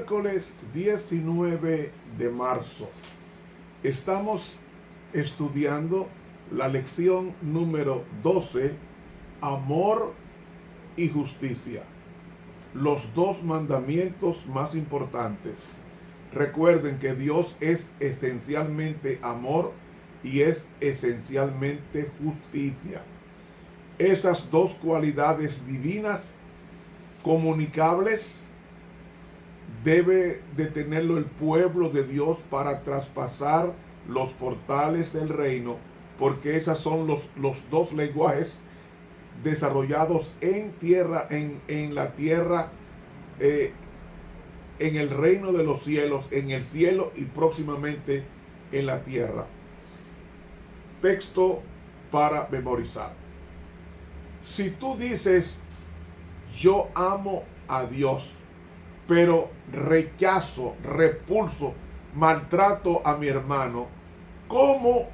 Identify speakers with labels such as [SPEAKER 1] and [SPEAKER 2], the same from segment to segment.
[SPEAKER 1] Miércoles 19 de marzo. Estamos estudiando la lección número 12, amor y justicia. Los dos mandamientos más importantes. Recuerden que Dios es esencialmente amor y es esencialmente justicia. Esas dos cualidades divinas comunicables debe de tenerlo el pueblo de Dios para traspasar los portales del reino, porque esos son los dos lenguajes desarrollados en tierra, en la tierra, en el reino de los cielos, en el cielo y próximamente en la tierra. Texto para memorizar. Si tú dices, yo amo a Dios, pero rechazo, repulso, maltrato a mi hermano, ¿cómo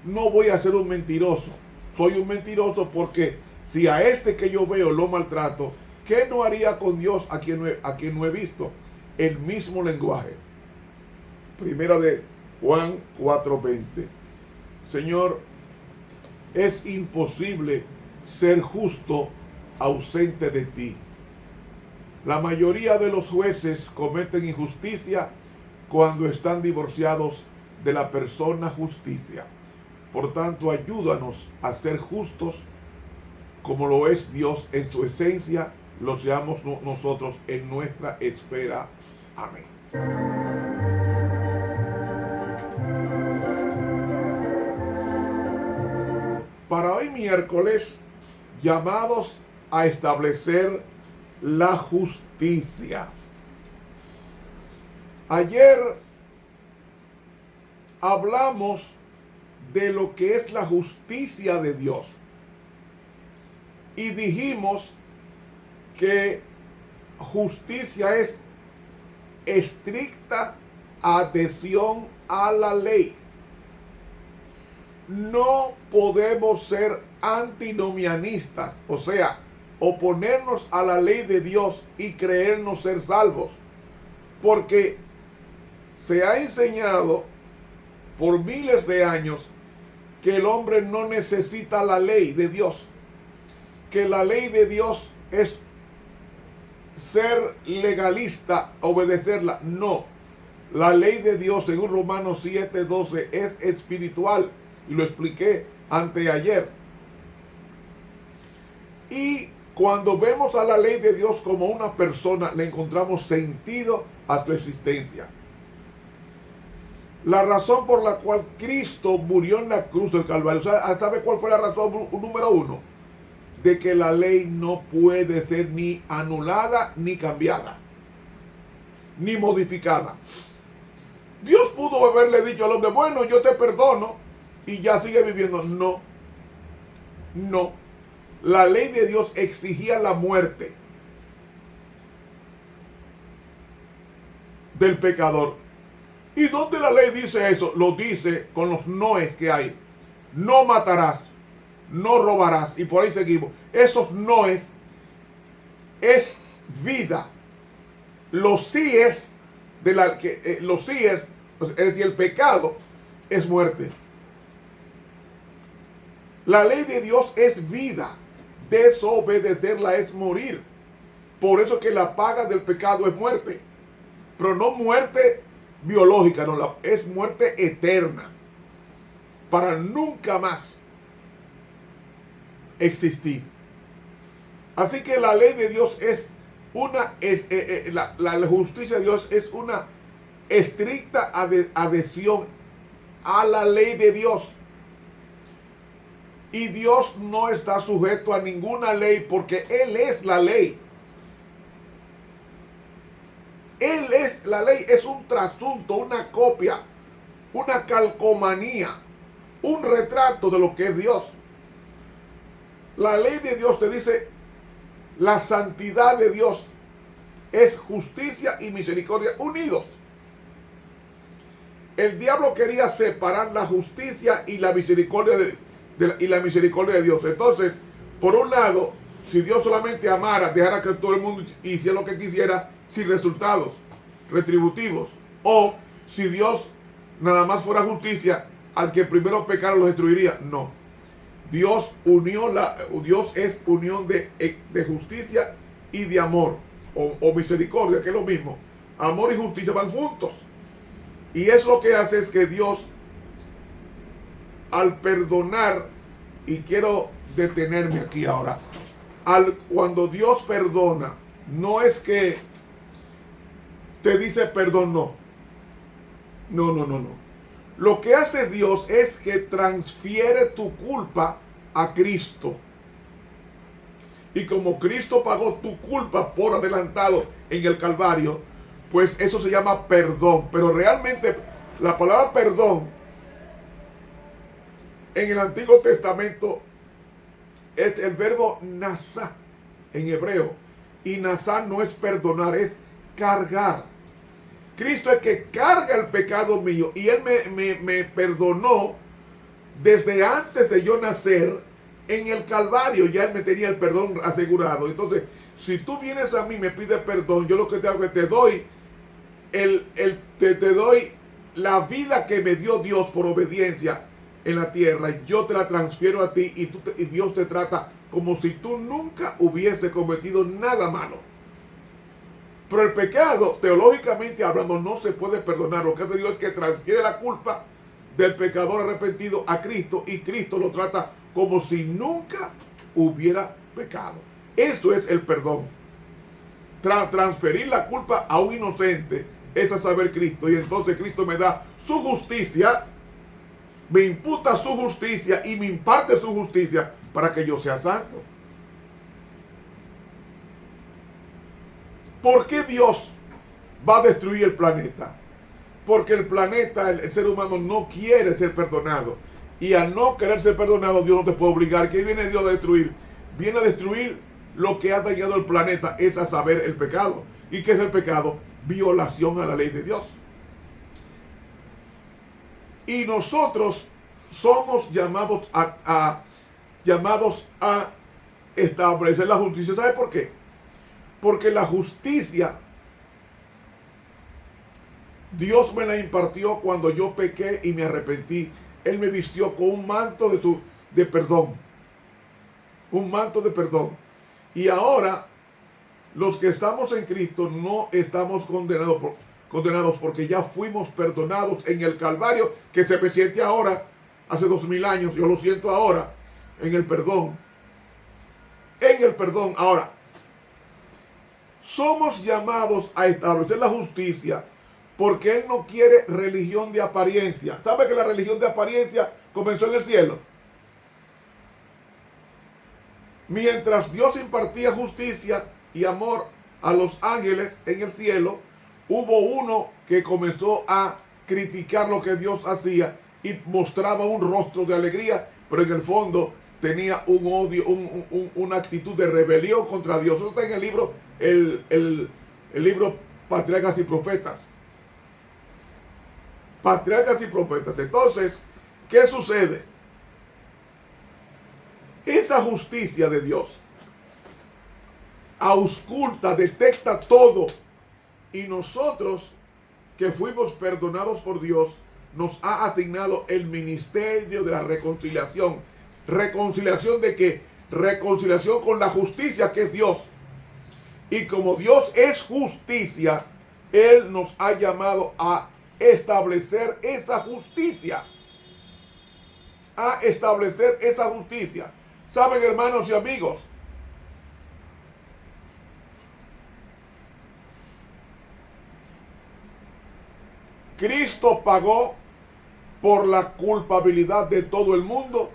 [SPEAKER 1] no voy a ser un mentiroso? Soy un mentiroso porque si a este que yo veo lo maltrato, ¿qué no haría con Dios a quien no he visto? El mismo lenguaje. Primera de Juan 4:20. Señor, es imposible ser justo ausente de ti. La mayoría de los jueces cometen injusticia cuando están divorciados de la persona justicia. Por tanto, ayúdanos a ser justos como lo es Dios en su esencia, lo seamos nosotros en nuestra esfera. Amén. Para hoy miércoles, llamados a establecer la justicia. Ayer hablamos de lo que es la justicia de Dios y dijimos que justicia es estricta adhesión a la ley. No podemos ser antinomianistas, o sea, oponernos a la ley de Dios y creernos ser salvos, porque se ha enseñado por miles de años que el hombre no necesita la ley de Dios, que la ley de Dios es ser legalista, obedecerla. No, la ley de Dios según Romanos 7:12 es espiritual, y lo expliqué anteayer. Y cuando vemos a la ley de Dios como una persona, le encontramos sentido a su existencia. La razón por la cual Cristo murió en la cruz del Calvario, ¿sabe cuál fue la razón número uno? De que la ley no puede ser ni anulada, ni cambiada, ni modificada. Dios pudo haberle dicho al hombre, bueno, yo te perdono, y ya sigue viviendo. No, no. La ley de Dios exigía la muerte del pecador. ¿Y dónde la ley dice eso? Lo dice con los noes que hay. No matarás, no robarás, y por ahí seguimos. Esos noes es vida. Los síes los síes, es decir, el pecado es muerte. La ley de Dios es vida. Desobedecerla es morir. Por eso que la paga del pecado es muerte. Pero no muerte biológica, no, es muerte eterna. Para nunca más existir. Así que la ley de Dios es la justicia de Dios es una estricta adhesión a la ley de Dios. Y Dios no está sujeto a ninguna ley porque Él es la ley. Él es la ley, es un trasunto, una copia, una calcomanía, un retrato de lo que es Dios. La ley de Dios te dice, la santidad de Dios es justicia y misericordia unidos. El diablo quería separar la justicia y la misericordia de Dios. Entonces, por un lado, si Dios solamente amara, dejara que todo el mundo hiciera lo que quisiera, sin resultados retributivos. O si Dios nada más fuera justicia, al que primero pecara lo destruiría. No. Dios es unión de justicia y de amor. O misericordia, que es lo mismo. Amor y justicia van juntos. Y es lo que hace es que Dios, al perdonar, y quiero detenerme aquí ahora, cuando Dios perdona, no es que te dice perdón, no. No. Lo que hace Dios es que transfiere tu culpa a Cristo. Y como Cristo pagó tu culpa por adelantado en el Calvario, pues eso se llama perdón. Pero realmente la palabra perdón en el Antiguo Testamento es el verbo nasá en hebreo. Y nasá no es perdonar, es cargar. Cristo es que carga el pecado mío y Él me perdonó desde antes de yo nacer en el Calvario. Ya Él me tenía el perdón asegurado. Entonces, si tú vienes a mí y me pides perdón, yo lo que te hago es que te doy te doy la vida que me dio Dios por obediencia en la tierra. Yo te la transfiero a ti y Dios te trata como si tú nunca hubiese cometido nada malo. Pero el pecado, teológicamente hablando, no se puede perdonar. Lo que hace Dios es que transfiere la culpa del pecador arrepentido a Cristo y Cristo lo trata como si nunca hubiera pecado. Eso es el perdón. Transferir la culpa a un inocente es a saber Cristo. Y entonces Cristo me da su justicia, me imputa su justicia y me imparte su justicia para que yo sea santo. ¿Por qué Dios va a destruir el planeta? Porque el planeta, el ser humano no quiere ser perdonado. Y al no querer ser perdonado, Dios no te puede obligar. ¿Qué viene Dios a destruir? Viene a destruir lo que ha dañado el planeta, es a saber el pecado. ¿Y qué es el pecado? Violación a la ley de Dios. Y nosotros somos llamados a establecer la justicia. ¿Sabe por qué? Porque la justicia Dios me la impartió cuando yo pequé y me arrepentí. Él me vistió con un manto de perdón. Un manto de perdón. Y ahora, los que estamos en Cristo no estamos condenados porque ya fuimos perdonados en el Calvario, que se me siente ahora, hace 2000 años, yo lo siento ahora, en el perdón. En el perdón. Ahora, somos llamados a establecer la justicia porque Él no quiere religión de apariencia. ¿Sabe que la religión de apariencia comenzó en el cielo? Mientras Dios impartía justicia y amor a los ángeles en el cielo, hubo uno que comenzó a criticar lo que Dios hacía y mostraba un rostro de alegría, pero en el fondo tenía un odio, una actitud de rebelión contra Dios. Eso está en el libro, el libro Patriarcas y Profetas. Patriarcas y Profetas. Entonces, ¿qué sucede? Esa justicia de Dios ausculta, detecta todo. Y nosotros, que fuimos perdonados por Dios, nos ha asignado el ministerio de la reconciliación. ¿Reconciliación de qué? Reconciliación con la justicia que es Dios. Y como Dios es justicia, Él nos ha llamado a establecer esa justicia. A establecer esa justicia. ¿Saben, hermanos y amigos? Cristo pagó por la culpabilidad de todo el mundo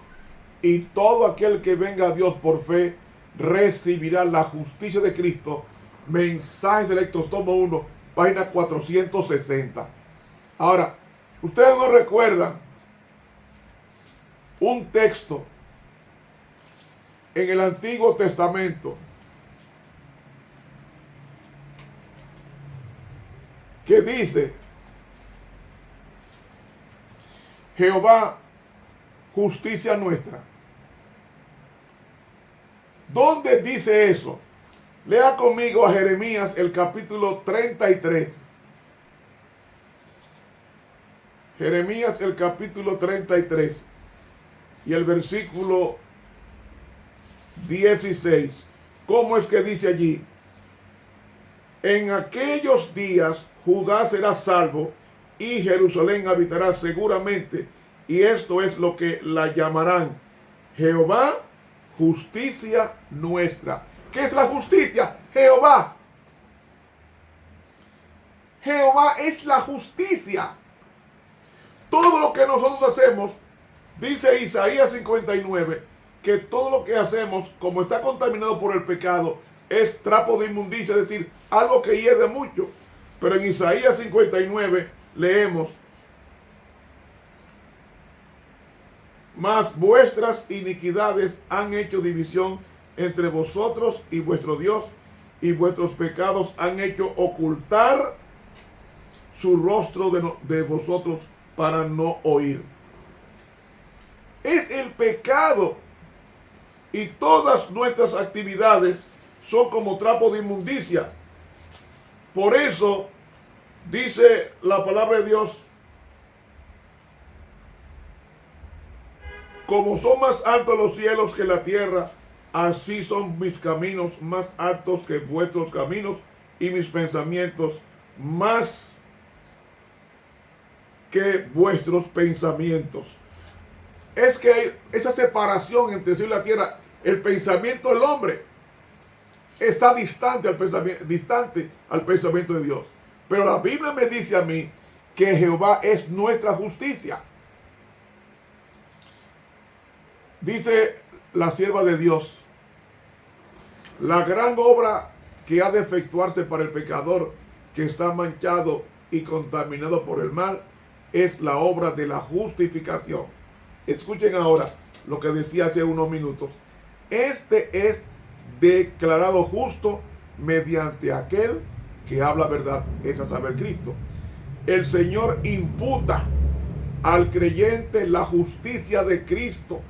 [SPEAKER 1] y todo aquel que venga a Dios por fe recibirá la justicia de Cristo. Mensajes Selectos, tomo 1, página 460. Ahora, ustedes no recuerdan un texto en el Antiguo Testamento que dice: Jehová, justicia nuestra. ¿Dónde dice eso? Lea conmigo a Jeremías el capítulo 33. Jeremías el capítulo 33 y el versículo 16. ¿Cómo es que dice allí? En aquellos días Judá será salvo y Jerusalén habitará seguramente, y esto es lo que la llamarán: Jehová, justicia nuestra. ¿Qué es la justicia? Jehová. Jehová es la justicia. Todo lo que nosotros hacemos, dice Isaías 59, que todo lo que hacemos, como está contaminado por el pecado, es trapo de inmundicia, es decir, algo que hiede mucho. Pero en Isaías 59 leemos: mas vuestras iniquidades han hecho división entre vosotros y vuestro Dios, y vuestros pecados han hecho ocultar su rostro de vosotros para no oír. Es el pecado, y todas nuestras actividades son como trapo de inmundicia. Por eso dice la palabra de Dios: como son más altos los cielos que la tierra, así son mis caminos más altos que vuestros caminos, y mis pensamientos más que vuestros pensamientos. Es que hay esa separación entre el cielo y la tierra. El pensamiento del hombre está distante al pensamiento de Dios. Pero la Biblia me dice a mí que Jehová es nuestra justicia. Dice la sierva de Dios: la gran obra que ha de efectuarse para el pecador que está manchado y contaminado por el mal es la obra de la justificación. Escuchen ahora lo que decía hace unos minutos. Este es declarado justo mediante aquel que habla verdad, es a saber, Cristo. El Señor imputa al creyente la justicia de Cristo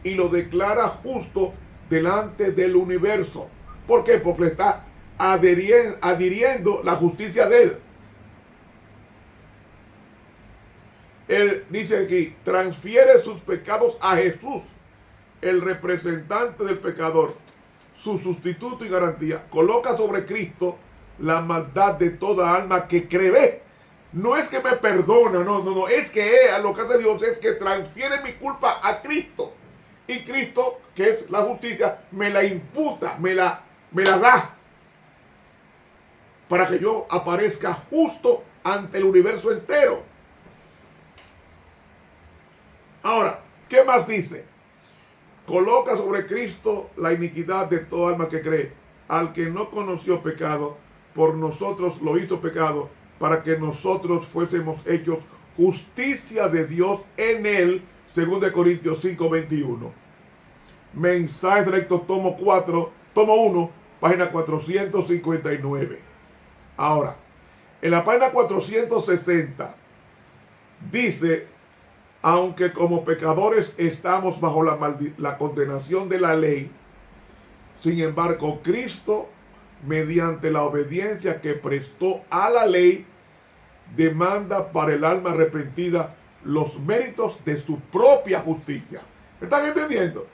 [SPEAKER 1] y lo declara justo delante del universo. ¿Por qué? Porque le está adhiriendo la justicia de él. Él dice aquí: transfiere sus pecados a Jesús, el representante del pecador, su sustituto y garantía. Coloca sobre Cristo la maldad de toda alma que cree. No es que me perdona, no, es que lo que hace Dios es que transfiere mi culpa a Cristo. Y Cristo, que es la justicia, me la imputa, me la da, para que yo aparezca justo ante el universo entero. Ahora, ¿qué más dice? Coloca sobre Cristo la iniquidad de toda alma que cree. Al que no conoció pecado, por nosotros lo hizo pecado, para que nosotros fuésemos hechos justicia de Dios en él. 2 Corintios 5:21. Mensaje Directo, tomo 1, página 459. Ahora, en la página 460 dice: aunque como pecadores estamos bajo la condenación de la ley, sin embargo Cristo, mediante la obediencia que prestó a la ley, demanda para el alma arrepentida los méritos de su propia justicia. ¿Me están entendiendo?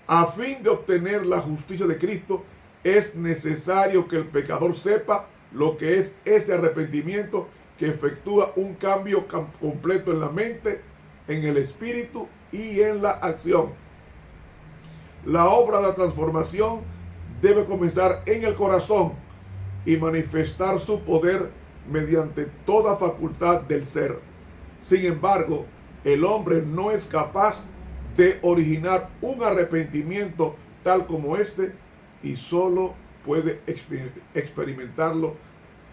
[SPEAKER 1] A fin de obtener la justicia de Cristo, es necesario que el pecador sepa lo que es ese arrepentimiento que efectúa un cambio completo en la mente, en el espíritu y en la acción. La obra de la transformación debe comenzar en el corazón y manifestar su poder mediante toda facultad del ser. Sin embargo, el hombre no es capaz de originar un arrepentimiento tal como este, y solo puede experimentarlo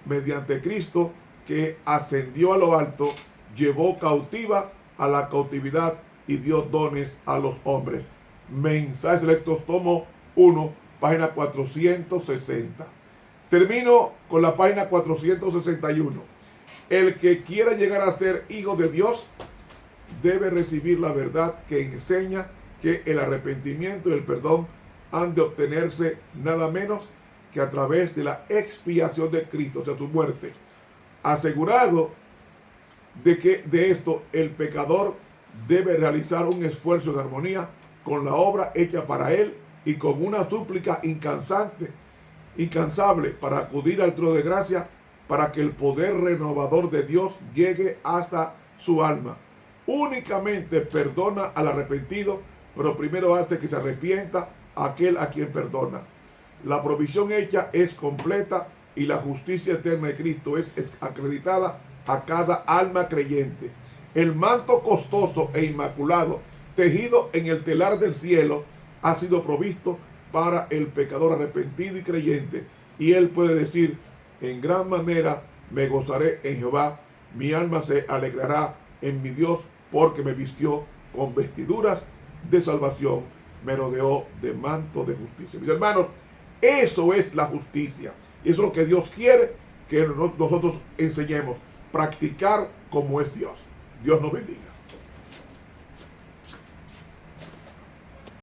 [SPEAKER 1] mediante Cristo, que ascendió a lo alto, llevó cautiva a la cautividad y dio dones a los hombres. Mensajes Selectos, tomo 1, página 460. Termino con la página 461. El que quiera llegar a ser hijo de Dios debe recibir la verdad que enseña que el arrepentimiento y el perdón han de obtenerse nada menos que a través de la expiación de Cristo, o sea, su muerte, asegurado de que de esto el pecador debe realizar un esfuerzo en armonía con la obra hecha para él y con una súplica incansable para acudir al trono de gracia para que el poder renovador de Dios llegue hasta su alma. Únicamente perdona al arrepentido, pero primero hace que se arrepienta aquel a quien perdona. La provisión hecha es completa y la justicia eterna de Cristo es acreditada a cada alma creyente. El manto costoso e inmaculado, tejido en el telar del cielo, ha sido provisto para el pecador arrepentido y creyente. Y él puede decir, en gran manera me gozaré en Jehová, mi alma se alegrará en mi Dios, porque me vistió con vestiduras de salvación, me rodeó de manto de justicia. Mis hermanos, eso es la justicia. Y eso es lo que Dios quiere que nosotros enseñemos. Practicar como es Dios. Dios nos bendiga.